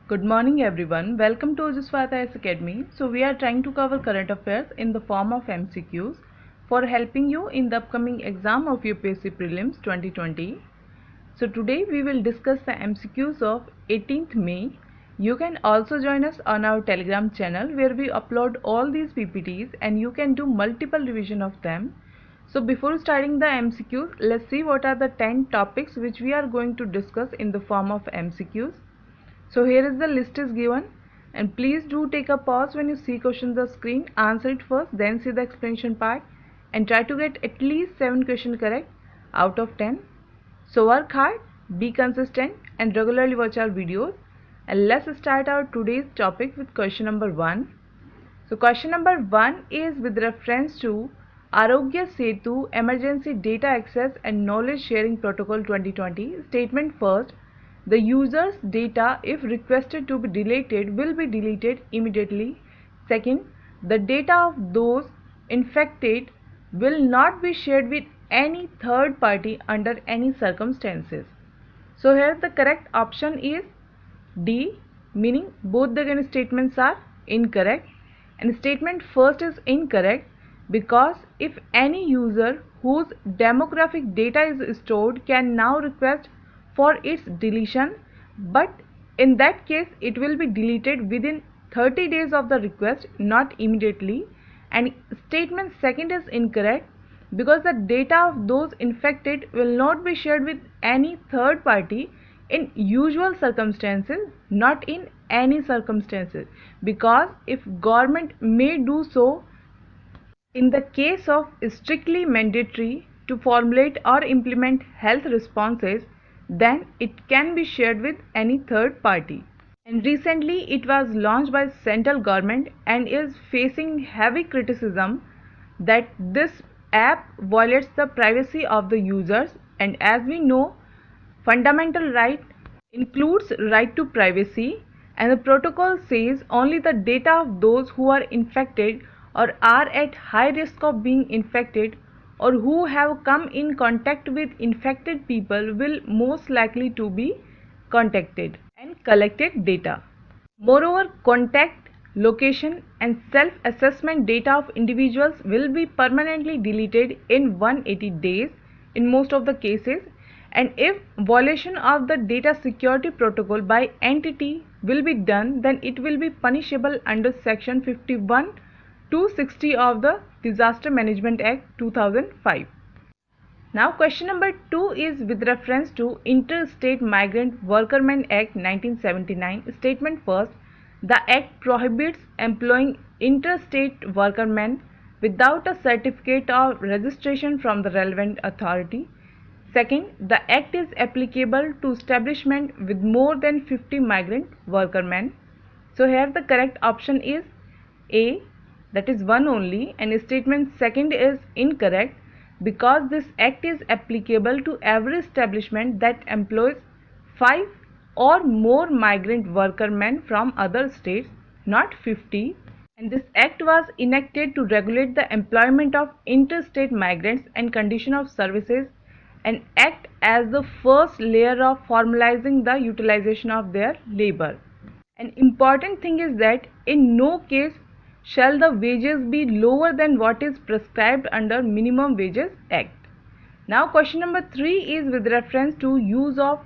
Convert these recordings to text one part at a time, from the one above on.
Good morning everyone. Welcome to Ujjwala IAS Academy. So we are trying to cover current affairs in the form of MCQs for helping you in the upcoming exam of UPSC Prelims 2020. So today we will discuss the MCQs of 18th May. You can also join us on our Telegram channel where we upload all these PPTs and you can do multiple revision of them. So before starting the MCQs, let's see what are the 10 topics which we are going to discuss in the form of MCQs. So here is the list is given, and please do take a pause when you see questions on the screen, answer it first, then see the explanation part and try to get at least 7 questions correct out of 10. So work hard, be consistent and regularly watch our videos. And let's start our today's topic with question number 1. So question number 1 is with reference to Arogya Setu Emergency Data Access and Knowledge Sharing Protocol 2020. Statement first, the user's data, if requested to be deleted, will be deleted immediately. Second, the data of those infected will not be shared with any third party under any circumstances. So here the correct option is D, meaning both the given statements are incorrect, and statement first is incorrect because if any user whose demographic data is stored can now request for its deletion, but in that case it will be deleted within 30 days of the request, not immediately. And statement second is incorrect because the data of those infected will not be shared with any third party in usual circumstances, not in any circumstances, because if government may do so in the case of strictly mandatory to formulate or implement health responses, then it can be shared with any third party. And recently it was launched by central government and is facing heavy criticism that this app violates the privacy of the users, and as we know, fundamental right includes right to privacy, and the protocol says only the data of those who are infected or are at high risk of being infected or who have come in contact with infected people will most likely to be contacted and collected data. Moreover, contact, location and self-assessment data of individuals will be permanently deleted in 180 days in most of the cases, and if violation of the data security protocol by entity will be done, then it will be punishable under section 51 to 60 of the Disaster Management Act 2005. Now question number 2 is with reference to Interstate Migrant Workermen Act 1979. Statement first, the act prohibits employing interstate workermen without a certificate of registration from the relevant authority. Second, the act is applicable to establishment with more than 50 migrant workermen. So here the correct option is A, that is 1 only, and statement second is incorrect because this act is applicable to every establishment that employs 5 or more migrant workermen from other states, not 50. And this act was enacted to regulate the employment of interstate migrants and condition of services and act as the first layer of formalizing the utilization of their labor. An important thing is that in no case shall the wages be lower than what is prescribed under Minimum Wages Act. Now question number 3 is with reference to use of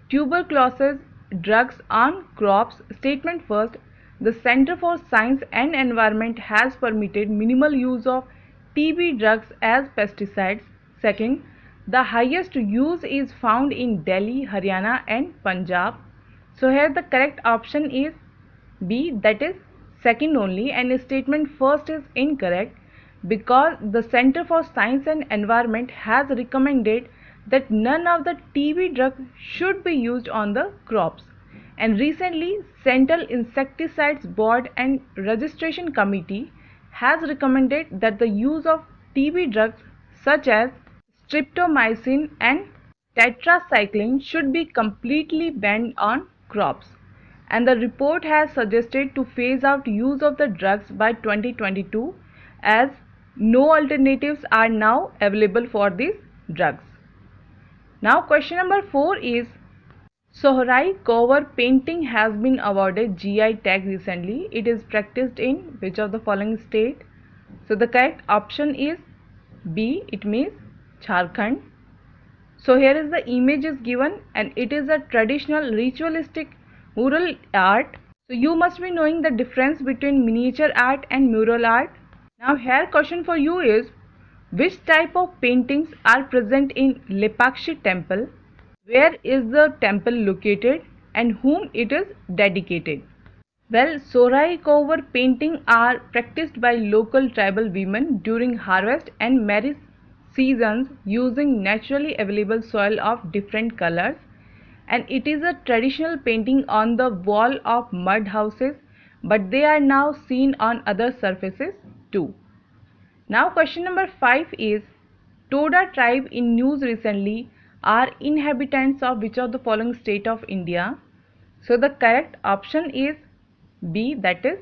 tuberculosis drugs on crops. Statement first, the Center for Science and Environment has permitted minimal use of TB drugs as pesticides. Second, the highest use is found in Delhi, Haryana and Punjab. So here the correct option is B, that is second only, and statement first is incorrect because the Center for Science and Environment has recommended that none of the TB drugs should be used on the crops. And recently Central Insecticides Board and Registration Committee has recommended that the use of TB drugs such as streptomycin and tetracycline should be completely banned on crops, and the report has suggested to phase out use of the drugs by 2022 as no alternatives are now available for these drugs. Now question number 4 is So Horai cover painting has been awarded GI tag recently. It is practiced in which of the following state? So the correct option is B. It means Jharkhand. So here is the image is given and it is a traditional ritualistic mural art. So you must be knowing the difference between miniature art and mural art. Now here question for you is, which type of paintings are present in Lepakshi temple? Where is the temple located and whom it is dedicated? Well, Sorai cover painting are practiced by local tribal women during harvest and marriage seasons using naturally available soil of different colors, and it is a traditional painting on the wall of mud houses, but they are now seen on other surfaces too. Now question number 5 is, Toda tribe in news recently are inhabitants of which of the following state of India? So the correct option is B, that is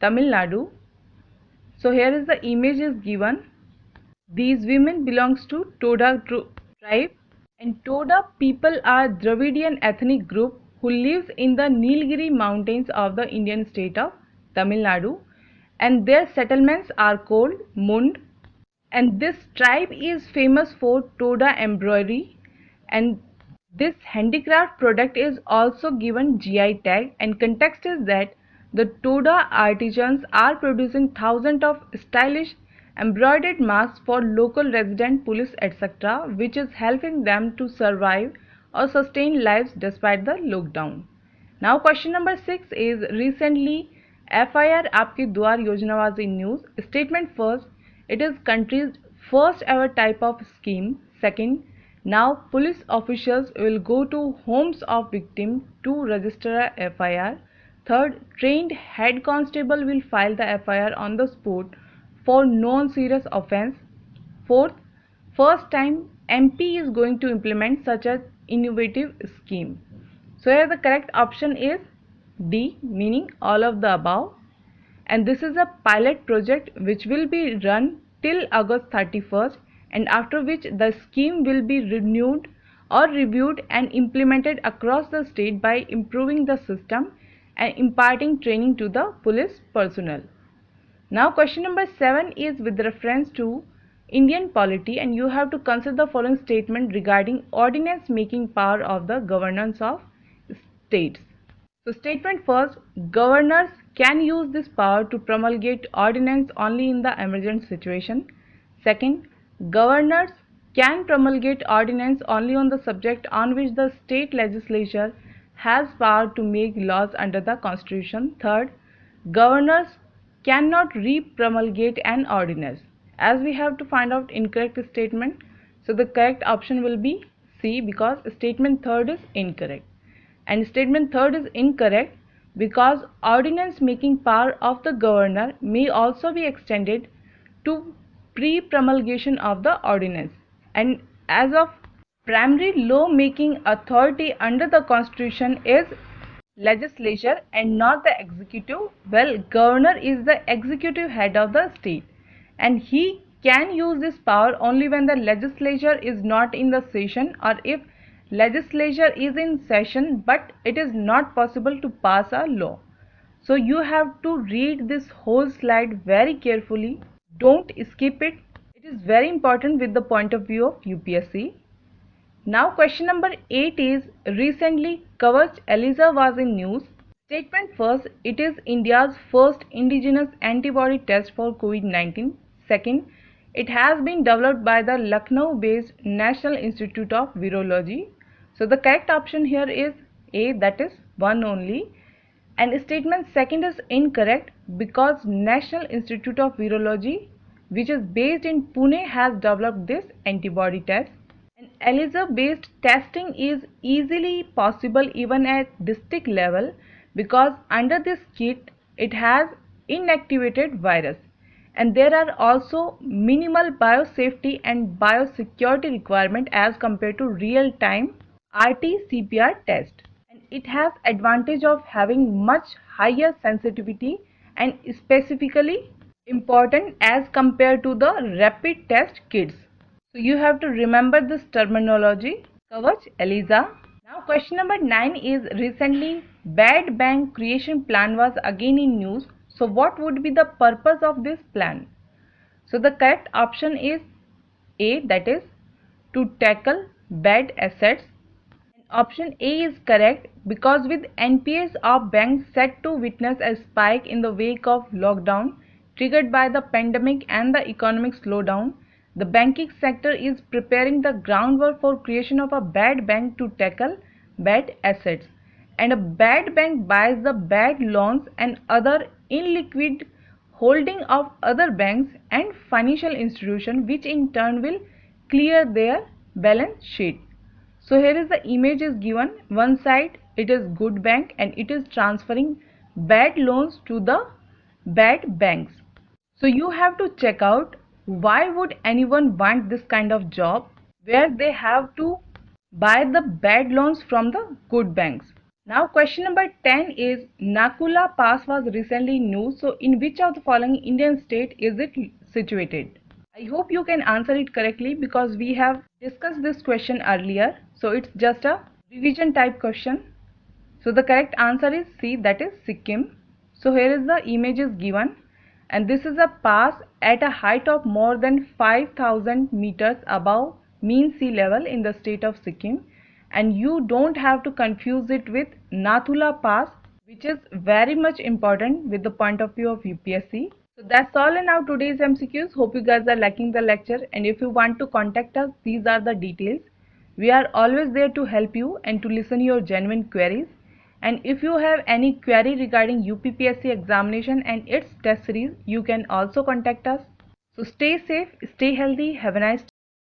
Tamil Nadu. So here is the image is given. These women belongs to Toda tribe, and Toda people are Dravidian ethnic group who lives in the Nilgiri mountains of the Indian state of Tamil Nadu, and their settlements are called Mund, and this tribe is famous for Toda embroidery, and this handicraft product is also given GI tag, and context is that the Toda artisans are producing thousands of stylish embroidered masks for local resident police etc., which is helping them to survive or sustain lives despite the lockdown. Now question number 6 is, recently FIR Aapke Dwar Yojana was in news. Statement first, it is country's first ever type of scheme. Second, now police officials will go to homes of victims to register a FIR. Third, trained head constable will file the FIR on the spot for non-serious offence. Fourth, first time MP is going to implement such an innovative scheme. So here the correct option is D, meaning all of the above, and this is a pilot project which will be run till August 31st, and after which the scheme will be renewed or reviewed and implemented across the state by improving the system and imparting training to the police personnel. Now question number 7 is with reference to Indian polity, and you have to consider the following statement regarding ordinance making power of the governance of states. So statement first, governors can use this power to promulgate ordinance only in the emergent situation. Second, governors can promulgate ordinance only on the subject on which the state legislature has power to make laws under the constitution. Third, governors cannot re-promulgate an ordinance. As we have to find out incorrect statement, so the correct option will be C, because statement third is incorrect. And statement third is incorrect because ordinance making power of the governor may also be extended to pre-promulgation of the ordinance. And as of primary law making authority under the constitution is legislature and not the executive. Well, governor is the executive head of the state, and he can use this power only when the legislature is not in the session, or if legislature is in session but it is not possible to pass a law. So you have to read this whole slide very carefully. Don't skip it. It is very important with the point of view of UPSC. Now question number 8 is, recently Kavach ELISA was in news. Statement first, it is India's first indigenous antibody test for COVID-19. Second, it has been developed by the Lucknow based National Institute of Virology. So the correct option here is A, that is one only. And statement second is incorrect because National Institute of Virology, which is based in Pune, has developed this antibody test. And ELISA based testing is easily possible even at district level because under this kit it has inactivated virus, and there are also minimal biosafety and biosecurity requirement as compared to real-time RT-PCR test, and it has advantage of having much higher sensitivity and specifically important as compared to the rapid test kits. So you have to remember this terminology, Kavach ELISA. Now question number 9 is recently bad bank creation plan was again in news. So what would be the purpose of this plan? So the correct option is A, that is to tackle bad assets. And option A is correct because with NPAs of banks set to witness a spike in the wake of lockdown triggered by the pandemic and the economic slowdown, the banking sector is preparing the groundwork for creation of a bad bank to tackle bad assets. And a bad bank buys the bad loans and other illiquid holding of other banks and financial institutions, which in turn will clear their balance sheet. So here is the image is given. One side it is good bank and it is transferring bad loans to the bad banks. So you have to check out why would anyone want this kind of job where they have to buy the bad loans from the good banks. Now question number 10 is Nakula Pass was recently news. So in which of the following Indian state is it situated? I hope you can answer it correctly because we have discussed this question earlier. So it's just a revision type question. So the correct answer is C, that is Sikkim. So here is the image is given and this is a pass at a height of more than 5,000 meters above mean sea level in the state of Sikkim, and you don't have to confuse it with Nathula Pass, which is very much important with the point of view of UPSC. So that's all in our today's MCQs. Hope you guys are liking the lecture, and if you want to contact us, these are the details. We are always there to help you and to listen your genuine queries. And if you have any query regarding UPPSC examination and its test series, you can also contact us. So stay safe, stay healthy, have a nice day.